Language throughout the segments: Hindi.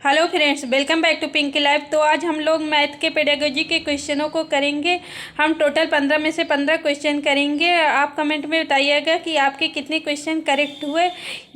Hello friends, welcome back to Pinky live. तो आज हम लोग मैथ के पेडागोजी के क्वेश्चनों को करेंगे। हम टोटल 15 में से 15 क्वेश्चन करेंगे। आप कमेंट में बताइएगा कि आपके कितने क्वेश्चन करेक्ट हुए।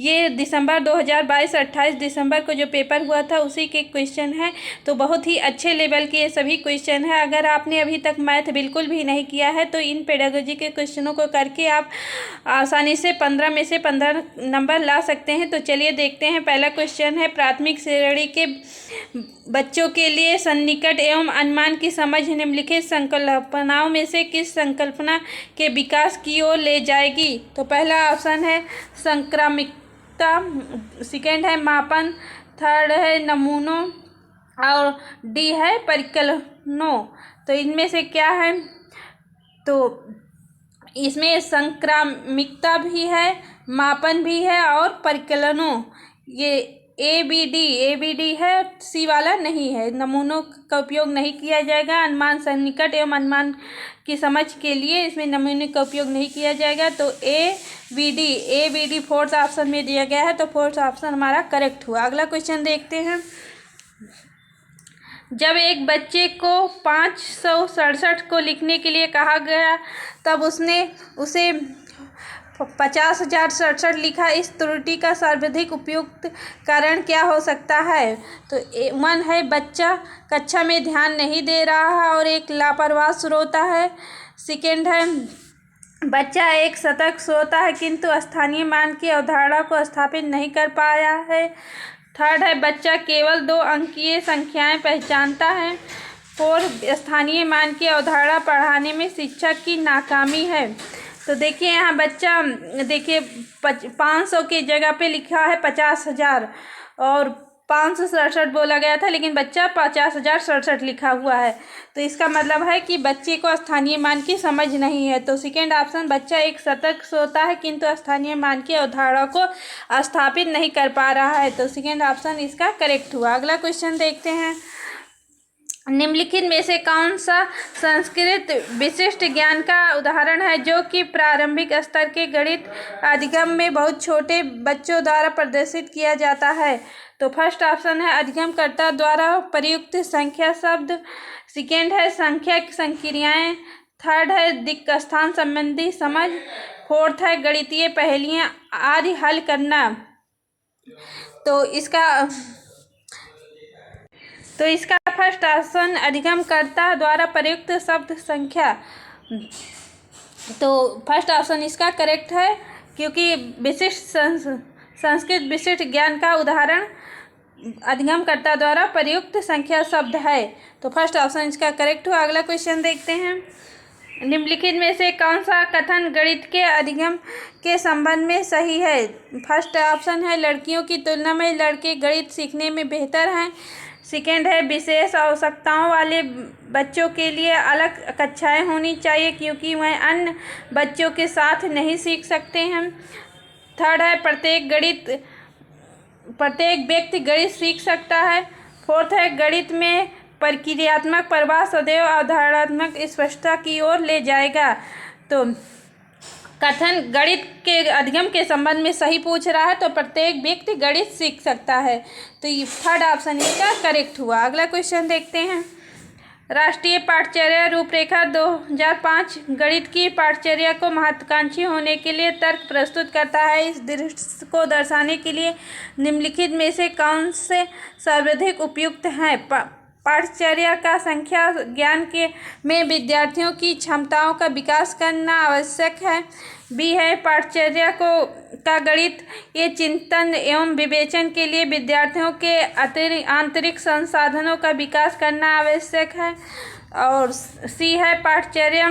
ये दिसंबर 2022 28 दिसंबर को जो पेपर हुआ था उसी के क्वेश्चन है। तो बहुत ही अच्छे लेवल के ये सभी क्वेश्चन है। अगर आपने अभी तक मैथ बिल्कुल भी नहीं किया है तो इन पेडागोजी के क्वेश्चनों को करके आप आसानी से 15 में से 15 नंबर ला सकते हैं। तो चलिए देखते हैं। पहला क्वेश्चन है, प्राथमिक श्रेणी के बच्चों के लिए सन्निकट एवं अनुमान की समझ निम्नलिखित संकल्पनाओं में से किस संकल्पना के विकास की ओर ले जाएगी। तो पहला ऑप्शन है संक्रामिकता, सेकेंड है मापन, थर्ड है नमूनों और डी है परिकलनों। तो इनमें से क्या है? तो इसमें संक्रामिकता भी है, मापन भी है और परिकलनों, ये ए बी डी है, सी वाला नहीं है। नमूनों का उपयोग नहीं किया जाएगा। अनुमान सन्निकट एवं अनुमान की समझ के लिए इसमें नमूने का उपयोग नहीं किया जाएगा। तो A B D fourth option में दिया गया है। तो फोर्थ ऑप्शन हमारा करेक्ट हुआ। अगला क्वेश्चन देखते हैं। जब एक बच्चे को 567 को लिखने के लिए कहा गया तब उसने उसे 50,067 लिखा। इस त्रुटि का सर्वाधिक उपयुक्त कारण क्या हो सकता है? तो 1 है बच्चा कक्षा में ध्यान नहीं दे रहा है और एक लापरवाह श्रोता है। सेकेंड है बच्चा एक सतर्क श्रोता है किंतु स्थानीय मान की अवधारणा को स्थापित नहीं कर पाया है। थर्ड है बच्चा केवल 2 अंकीय संख्याएं पहचानता है। फोर्थ, स्थानीय मान की अवधारणा पढ़ाने में शिक्षक की नाकामी है। तो देखिए यहाँ बच्चा, देखिए 500 की जगह पे लिखा है 50,000 और 567 बोला गया था, लेकिन बच्चा 50,067 लिखा हुआ है। तो इसका मतलब है कि बच्चे को स्थानीय मान की समझ नहीं है। तो सेकेंड ऑप्शन, बच्चा एक सतर्क श्रोता है किंतु स्थानीय मान की अवधारणा को स्थापित नहीं कर पा रहा है। तो सेकेंड ऑप्शन इसका करेक्ट हुआ। अगला क्वेश्चन देखते हैं। निम्नलिखित में से कौन सा संस्कृत विशिष्ट ज्ञान का उदाहरण है जो कि प्रारंभिक स्तर के गणित अधिगम में बहुत छोटे बच्चों द्वारा प्रदर्शित किया जाता है? तो फर्स्ट ऑप्शन है अधिगमकर्ता द्वारा प्रयुक्त संख्या शब्द, सेकेंड है संख्या संक्रियाएं, थर्ड है दिक् स्थान संबंधी समझ, फोर्थ है गणितीय पहेलियां आदि हल करना। तो इसका फर्स्ट ऑप्शन अधिगमकर्ता द्वारा प्रयुक्त शब्द संख्या। तो फर्स्ट ऑप्शन इसका करेक्ट है क्योंकि संस्कृत विशिष्ट ज्ञान का उदाहरण अधिगमकर्ता द्वारा प्रयुक्त संख्या शब्द है। तो फर्स्ट ऑप्शन इसका करेक्ट हुआ। अगला क्वेश्चन देखते हैं। निम्नलिखित में से कौन सा कथन गणित के अधिगम के संबंध में सही है? फर्स्ट ऑप्शन है लड़कियों की तुलना में लड़के गणित सीखने में बेहतर हैं। सेकेंड है विशेष आवश्यकताओं वाले बच्चों के लिए अलग कक्षाएं होनी चाहिए क्योंकि वह अन्य बच्चों के साथ नहीं सीख सकते हैं। थर्ड है प्रत्येक व्यक्ति गणित सीख सकता है। फोर्थ है गणित में प्रक्रियात्मक प्रवाह सदैव अवधारणात्मक स्पष्टता की ओर ले जाएगा। तो कथन गणित के अधिगम के संबंध में सही पूछ रहा है, तो प्रत्येक व्यक्ति गणित सीख सकता है। तो ये थर्ड ऑप्शन इसका करेक्ट हुआ। अगला क्वेश्चन देखते हैं। राष्ट्रीय पाठ्यचर्या रूपरेखा 2005 गणित की पाठ्यचर्या को महत्वाकांक्षी होने के लिए तर्क प्रस्तुत करता है। इस दृश्य को दर्शाने के लिए निम्नलिखित में से कौन से सर्वाधिक उपयुक्त हैं? पाठ्यचर्या का संख्या ज्ञान में विद्यार्थियों की क्षमताओं का विकास करना आवश्यक है। बी है पाठ्यचर्या का गणित ये चिंतन एवं विवेचन के लिए विद्यार्थियों के आंतरिक संसाधनों का विकास करना आवश्यक है। और सी है पाठ्यचर्या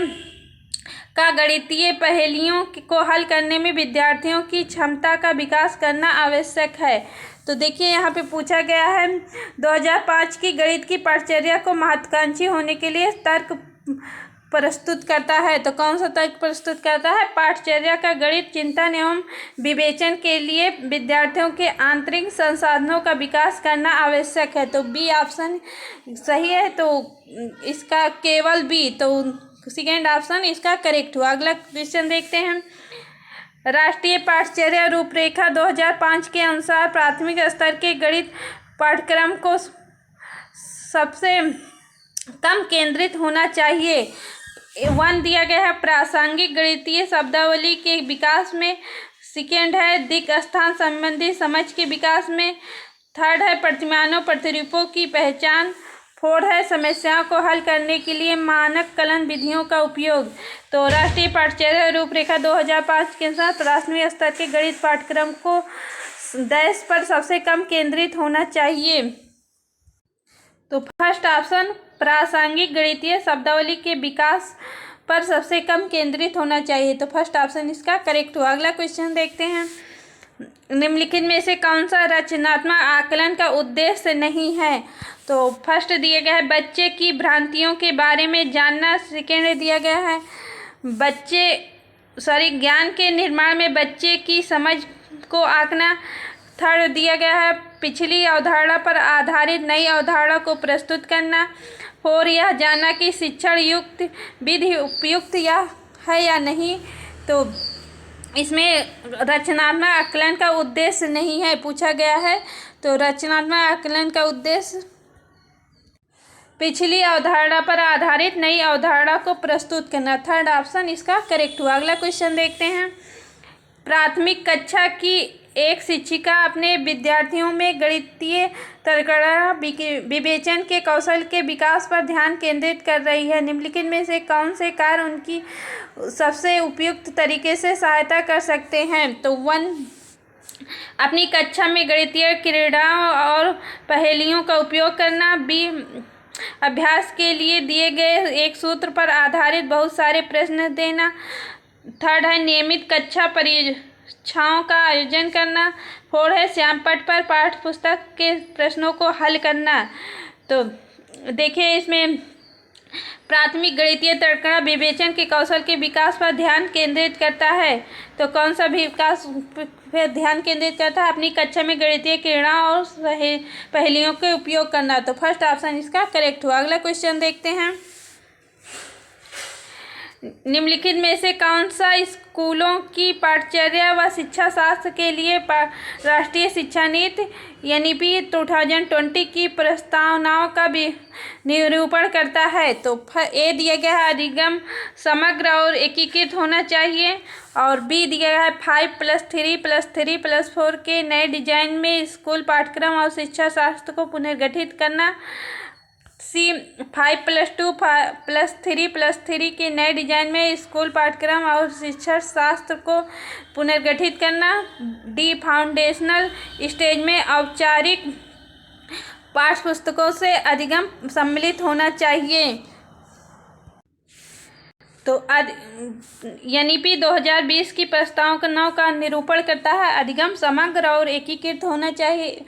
का गणितीय पहेलियों को हल करने में विद्यार्थियों की क्षमता का विकास करना आवश्यक है। तो देखिए यहाँ पे पूछा गया है 2005 की गणित की पाठ्यचर्या को महत्वाकांक्षी होने के लिए तर्क प्रस्तुत करता है। तो कौन सा तर्क प्रस्तुत करता है? पाठ्यचर्या का गणित चिंतन एवं विवेचन के लिए विद्यार्थियों के आंतरिक संसाधनों का विकास करना आवश्यक है। तो बी ऑप्शन सही है। तो इसका केवल बी, तो सेकेंड ऑप्शन इसका करेक्ट हुआ। अगला क्वेश्चन देखते हैं। राष्ट्रीय पाठ्यचर्या रूपरेखा 2005 के अनुसार प्राथमिक स्तर के गणित पाठ्यक्रम को सबसे कम केंद्रित होना चाहिए। 1 दिया गया है प्रासंगिक गणितीय शब्दावली के विकास में। 2 है दिक् स्थान संबंधी समझ के विकास में। 3 है प्रतिमानों प्रतिरूपों की पहचान। 4 है समस्याओं को हल करने के लिए मानक कलन विधियों का उपयोग। तो राष्ट्रीय पाठ्यचर्या रूपरेखा 2005 के अनुसार प्राथमिक स्तर के गणित पाठ्यक्रम को देश पर सबसे कम केंद्रित होना चाहिए। तो फर्स्ट ऑप्शन प्रासंगिक गणितीय शब्दावली के विकास पर सबसे कम केंद्रित होना चाहिए। तो फर्स्ट ऑप्शन इसका करेक्ट हुआ। अगला क्वेश्चन देखते हैं। निम्नलिखित में से कौन सा रचनात्मक आकलन का उद्देश्य नहीं है? तो फर्स्ट दिया गया है बच्चे की भ्रांतियों के बारे में जानना। सेकेंड दिया गया है ज्ञान के निर्माण में बच्चे की समझ को आंकना। थर्ड दिया गया है पिछली अवधारणा पर आधारित नई अवधारणा को प्रस्तुत करना। 4 यह जानना कि शिक्षण युक्त विधि उपयुक्त है या नहीं। तो इसमें रचनात्मक आकलन का उद्देश्य नहीं है पूछा गया है। तो रचनात्मक आकलन का उद्देश्य पिछली अवधारणा पर आधारित नई अवधारणा को प्रस्तुत करना। थर्ड ऑप्शन इसका करेक्ट हुआ। अगला क्वेश्चन देखते हैं। प्राथमिक कक्षा की एक शिक्षिका अपने विद्यार्थियों में गणितीय तर्कणा विवेचन के कौशल के विकास पर ध्यान केंद्रित कर रही है। निम्नलिखित में से कौन से कार्य उनकी सबसे उपयुक्त तरीके से सहायता कर सकते हैं? तो 1 अपनी कक्षा में गणितीय क्रीड़ाओं और पहेलियों का उपयोग करना। बी अभ्यास के लिए दिए गए एक सूत्र पर आधारित बहुत सारे प्रश्न देना। थर्ड है नियमित कक्षा परीक्षाओं का आयोजन करना। 4 है श्यामपट्ट पर पाठ्य पुस्तक के प्रश्नों को हल करना। तो देखिए इसमें प्राथमिक गणितीय तर्कणा विवेचन के कौशल के विकास पर ध्यान केंद्रित करता है। तो कौन सा विकास पर ध्यान केंद्रित करता है? अपनी कक्षा में गणितीय क्रीड़ाओं और पहेलियों के उपयोग करना। तो फर्स्ट ऑप्शन इसका करेक्ट हुआ। अगला क्वेश्चन देखते हैं। निम्नलिखित में से कौन सा स्कूलों की पाठ्यचर्या व शिक्षा शास्त्र के लिए राष्ट्रीय शिक्षा नीति NEP 2020 की प्रस्तावनाओं का भी निरूपण करता है? तो ए दिया गया है अधिगम समग्र और एकीकृत होना चाहिए। और बी दिया गया है 5+3+3+4 के नए डिजाइन में स्कूल पाठ्यक्रम और शिक्षा शास्त्र को पुनर्गठित करना। सी 5+2+3+3 के नए डिजाइन में स्कूल पाठ्यक्रम और शिक्षा शास्त्र को पुनर्गठित करना। डी फाउंडेशनल स्टेज में औपचारिक पाठ्यपुस्तकों से अधिगम सम्मिलित होना चाहिए। तो NEP 2020 की प्रस्तावनाओं का निरूपण करता है। अधिगम समग्र और एकीकृत होना चाहिए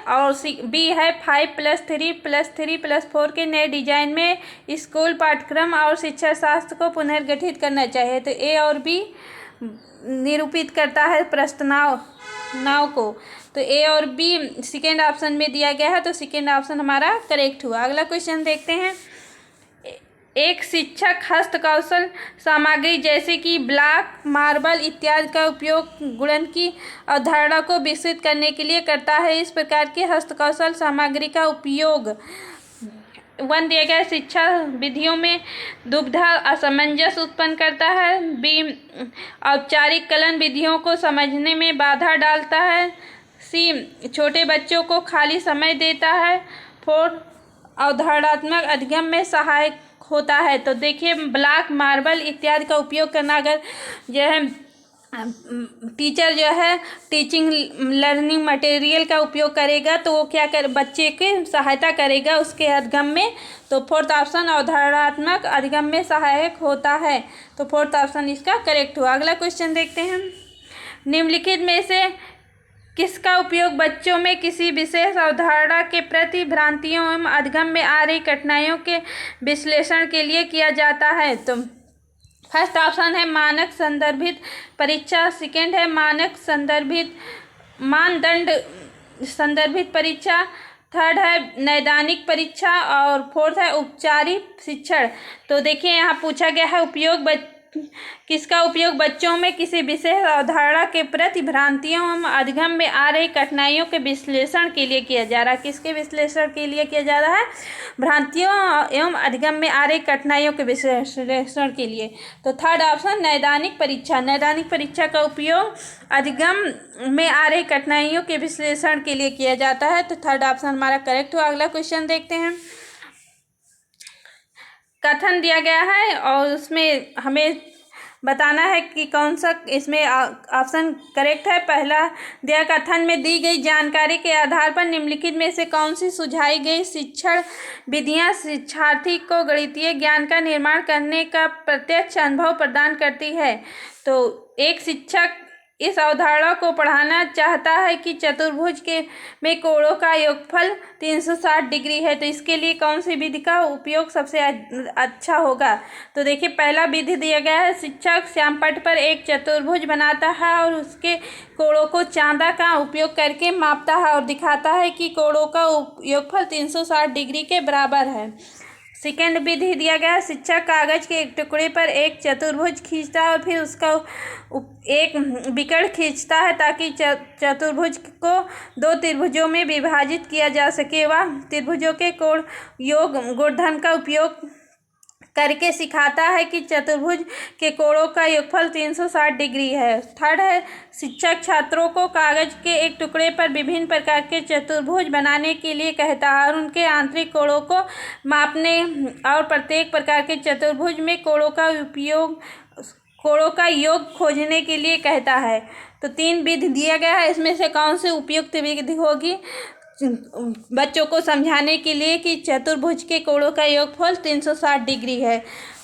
और बी है 5+3+3+4 के नए डिजाइन में स्कूल पाठ्यक्रम और शिक्षा शास्त्र को पुनर्गठित करना चाहिए। तो ए और बी निरूपित करता है प्रस्तावनाओं को। तो ए और बी सेकेंड ऑप्शन में दिया गया है। तो सेकेंड ऑप्शन हमारा करेक्ट हुआ। अगला क्वेश्चन देखते हैं। एक शिक्षक हस्तकौशल सामग्री जैसे कि ब्लॉक मार्बल इत्यादि का उपयोग गुणन की अवधारणा को विकसित करने के लिए करता है। इस प्रकार की हस्तकौशल सामग्री का उपयोग 1 दिया गया शिक्षा विधियों में दुविधा असमंजस उत्पन्न करता है। बी औपचारिक कलन विधियों को समझने में बाधा डालता है। सी छोटे बच्चों को खाली समय देता है। 4 अवधारणात्मक अधिगम में सहायक होता है। तो देखिए ब्लॉक मार्बल इत्यादि का उपयोग करना, अगर जो है टीचर जो है टीचिंग लर्निंग मटेरियल का उपयोग करेगा तो वो क्या बच्चे की सहायता करेगा उसके अधिगम में। तो 4th ऑप्शन अवधारणात्मक अधिगम में सहायक होता है। तो 4th ऑप्शन इसका करेक्ट हुआ। अगला क्वेश्चन देखते हैं। निम्नलिखित में से किसका उपयोग बच्चों में किसी विशेष अवधारणा के प्रति भ्रांतियों एवं अधिगम में आ रही कठिनाइयों के विश्लेषण के लिए किया जाता है? तो फर्स्ट ऑप्शन है मानक संदर्भित परीक्षा। सेकेंड है मानदंड संदर्भित परीक्षा। थर्ड है नैदानिक परीक्षा और 4th है औपचारिक शिक्षण। तो देखिए यहाँ पूछा गया है उपयोग किसका उपयोग बच्चों में किसी विशेष अवधारणा के प्रति भ्रांतियों एवं अधिगम में आ रही कठिनाइयों के विश्लेषण के लिए किया जा रहा है? किसके विश्लेषण के लिए किया जा रहा है? भ्रांतियों एवं अधिगम में आ रही कठिनाइयों के विश्लेषण के लिए। तो थर्ड ऑप्शन नैदानिक परीक्षा। नैदानिक परीक्षा का उपयोग अधिगम में आ रही कठिनाइयों के विश्लेषण के लिए किया जाता है। तो थर्ड ऑप्शन हमारा करेक्ट हुआ। अगला क्वेश्चन देखते हैं। कथन दिया गया है और उसमें हमें बताना है कि कौन सा इसमें ऑप्शन करेक्ट है। पहला दिया, कथन में दी गई जानकारी के आधार पर निम्नलिखित में से कौन सी सुझाई गई शिक्षण विधियां शिक्षार्थी को गणितीय ज्ञान का निर्माण करने का प्रत्यक्ष अनुभव प्रदान करती है? तो एक शिक्षक इस अवधारणा को पढ़ाना चाहता है कि चतुर्भुज में कोणों का योगफल 360 डिग्री है। तो इसके लिए कौन सी विधि का उपयोग सबसे अच्छा होगा? तो देखिए, पहला विधि दिया गया है, शिक्षक श्यामपट्ट पर एक चतुर्भुज बनाता है और उसके कोणों को चांदा का उपयोग करके मापता है और दिखाता है कि कोणों का योगफल 360 डिग्री के बराबर है। सेकेंड विधि दिया गया है, शिक्षक कागज के एक टुकड़े पर एक चतुर्भुज खींचता है और फिर उसका एक विकर्ण खींचता है ताकि चतुर्भुज को दो त्रिभुजों में विभाजित किया जा सके। वह त्रिभुजों के कोण योग गुणधर्म का उपयोग करके सिखाता है कि चतुर्भुज के कोणों का योगफल 360 डिग्री है। थर्ड है, शिक्षक छात्रों को कागज के एक टुकड़े पर विभिन्न प्रकार के चतुर्भुज बनाने के लिए कहता है और उनके आंतरिक कोणों को मापने और प्रत्येक प्रकार के चतुर्भुज में कोणों का योग खोजने के लिए कहता है। तो तीन विधि दिया गया है, इसमें से कौन सी उपयुक्त विधि होगी बच्चों को समझाने के लिए कि चतुर्भुज के कोणों का योगफल 360 डिग्री है?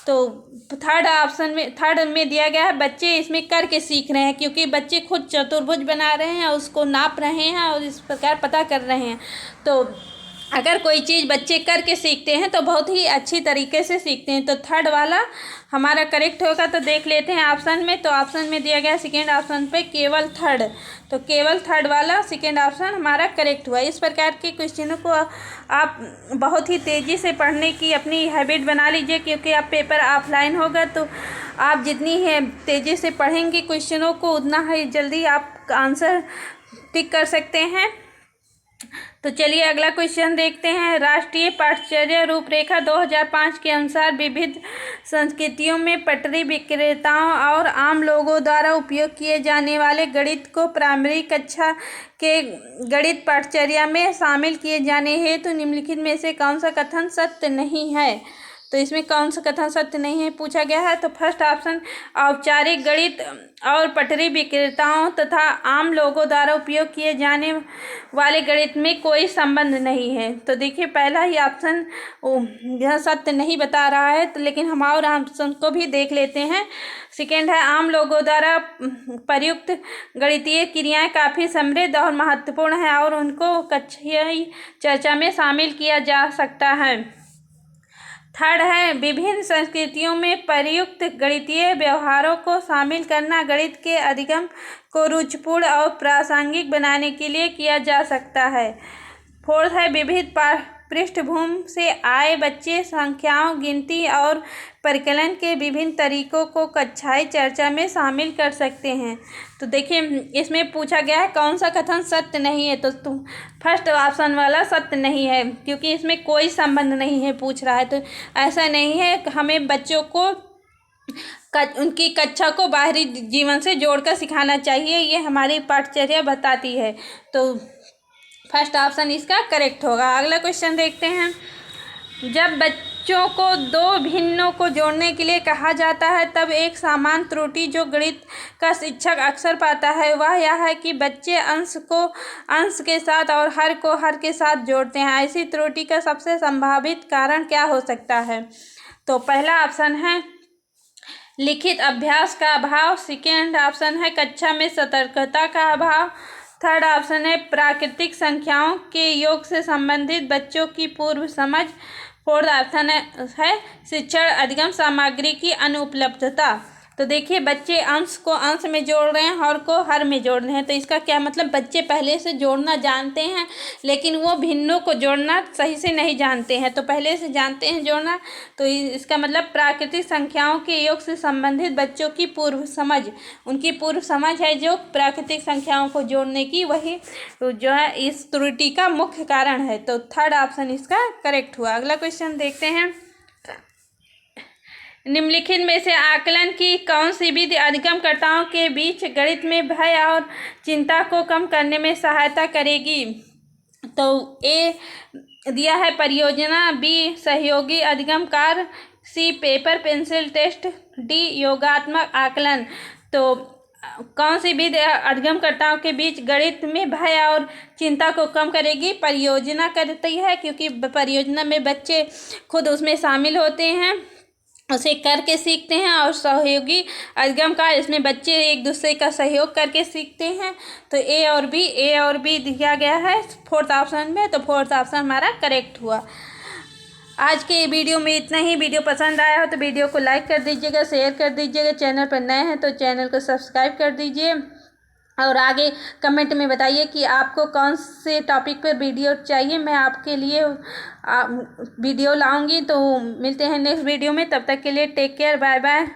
तो थर्ड में दिया गया है, बच्चे इसमें करके सीख रहे हैं क्योंकि बच्चे खुद चतुर्भुज बना रहे हैं, उसको नाप रहे हैं और इस प्रकार पता कर रहे हैं। तो अगर कोई चीज़ बच्चे करके सीखते हैं तो बहुत ही अच्छी तरीके से सीखते हैं। तो थर्ड वाला हमारा करेक्ट होगा। तो देख लेते हैं ऑप्शन में। तो ऑप्शन में दिया गया सेकेंड ऑप्शन पे केवल थर्ड। तो केवल थर्ड वाला सेकेंड ऑप्शन हमारा करेक्ट हुआ। इस प्रकार के क्वेश्चनों को आप बहुत ही तेज़ी से पढ़ने की अपनी हैबिट बना लीजिए क्योंकि आप पेपर ऑफलाइन होगा तो आप जितनी है तेज़ी से पढ़ेंगे क्वेश्चनों को उतना ही जल्दी आप आंसर टिक कर सकते हैं। तो चलिए अगला क्वेश्चन देखते हैं। राष्ट्रीय पाठ्यचर्या रूपरेखा 2005 के अनुसार विविध संस्कृतियों में पटरी विक्रेताओं और आम लोगों द्वारा उपयोग किए जाने वाले गणित को प्राइमरी कक्षा के गणित पाठ्यचर्या में शामिल किए जाने हेतु निम्नलिखित में से कौन सा कथन सत्य नहीं है? तो इसमें कौन सा कथन सत्य नहीं है पूछा गया है। तो फर्स्ट ऑप्शन, औपचारिक गणित और पटरी विक्रेताओं तथा आम लोगों द्वारा उपयोग किए जाने वाले गणित में कोई संबंध नहीं है। तो देखिए, पहला ही ऑप्शन यह सत्य नहीं बता रहा है, तो लेकिन हम और ऑप्शन को भी देख लेते हैं। सेकेंड है, आम लोगों द्वारा प्रयुक्त गणितीय क्रियाएं काफ़ी समृद्ध और महत्वपूर्ण हैं और उनको कक्षीय चर्चा में शामिल किया जा सकता है। थर्ड है, विभिन्न संस्कृतियों में प्रयुक्त गणितीय व्यवहारों को शामिल करना गणित के अधिगम को रुचिपूर्ण और प्रासंगिक बनाने के लिए किया जा सकता है। फोर्थ है, विविध पृष्ठभूमि से आए बच्चे संख्याओं, गिनती और परिकलन के विभिन्न तरीकों को कक्षाई चर्चा में शामिल कर सकते हैं। तो देखिए, इसमें पूछा गया है कौन सा कथन सत्य नहीं है। तो फर्स्ट ऑप्शन वाला सत्य नहीं है क्योंकि इसमें कोई संबंध नहीं है पूछ रहा है। तो ऐसा नहीं है, हमें बच्चों को उनकी कक्षा को बाहरी जीवन से जोड़कर सिखाना चाहिए, ये हमारी पाठ्यचर्या बताती है। तो फर्स्ट ऑप्शन इसका करेक्ट होगा। अगला क्वेश्चन देखते हैं। जब बच्चों को दो भिन्नों को जोड़ने के लिए कहा जाता है तब एक सामान्य त्रुटि जो गणित का शिक्षक अक्सर पाता है वह यह है कि बच्चे अंश को अंश के साथ और हर को हर के साथ जोड़ते हैं। ऐसी त्रुटि का सबसे संभावित कारण क्या हो सकता है? तो पहला ऑप्शन है लिखित अभ्यास का अभाव। सेकेंड ऑप्शन है कक्षा में सतर्कता का अभाव। थर्ड ऑप्शन है प्राकृतिक संख्याओं के योग से संबंधित बच्चों की पूर्व समझ। फोर्थ ऑप्शन है शिक्षण अधिगम सामग्री की अनुपलब्धता। तो देखिए बच्चे अंश को अंश में जोड़ रहे हैं, हर को हर में जोड़ रहे हैं। तो इसका क्या मतलब, बच्चे पहले से जोड़ना जानते हैं लेकिन वो भिन्नों को जोड़ना सही से नहीं जानते हैं। तो पहले से जानते हैं जोड़ना, तो इसका मतलब प्राकृतिक संख्याओं के योग से संबंधित बच्चों की पूर्व समझ, उनकी पूर्व समझ है जो प्राकृतिक संख्याओं को जोड़ने की, वही जो है इस त्रुटि का मुख्य कारण है। तो थर्ड ऑप्शन इसका करेक्ट हुआ। अगला क्वेश्चन देखते हैं। निम्नलिखित में से आकलन की कौन सी विधि अधिगमकर्ताओं के बीच गणित में भय और चिंता को कम करने में सहायता करेगी? तो ए दिया है परियोजना, बी सहयोगी अधिगम कार्य, C paper pencil test, D योगात्मक आकलन। तो कौन सी विधि अधिगमकर्ताओं के बीच गणित में भय और चिंता को कम करेगी? परियोजना करती है, क्योंकि परियोजना में बच्चे खुद उसमें शामिल होते हैं, उसे करके सीखते हैं। और सहयोगी अधिगम कार्य, इसमें बच्चे एक दूसरे का सहयोग करके सीखते हैं। तो ए और बी दिया गया है फोर्थ ऑप्शन में, तो फोर्थ ऑप्शन हमारा करेक्ट हुआ। आज के वीडियो में इतना ही। वीडियो पसंद आया हो तो वीडियो को लाइक कर दीजिएगा, शेयर कर दीजिएगा। चैनल पर नए हैं तो चैनल को सब्सक्राइब कर दीजिए और आगे कमेंट में बताइए कि आपको कौन से टॉपिक पर वीडियो चाहिए, मैं आपके लिए वीडियो लाऊंगी। तो मिलते हैं नेक्स्ट वीडियो में, तब तक के लिए टेक केयर, बाय बाय।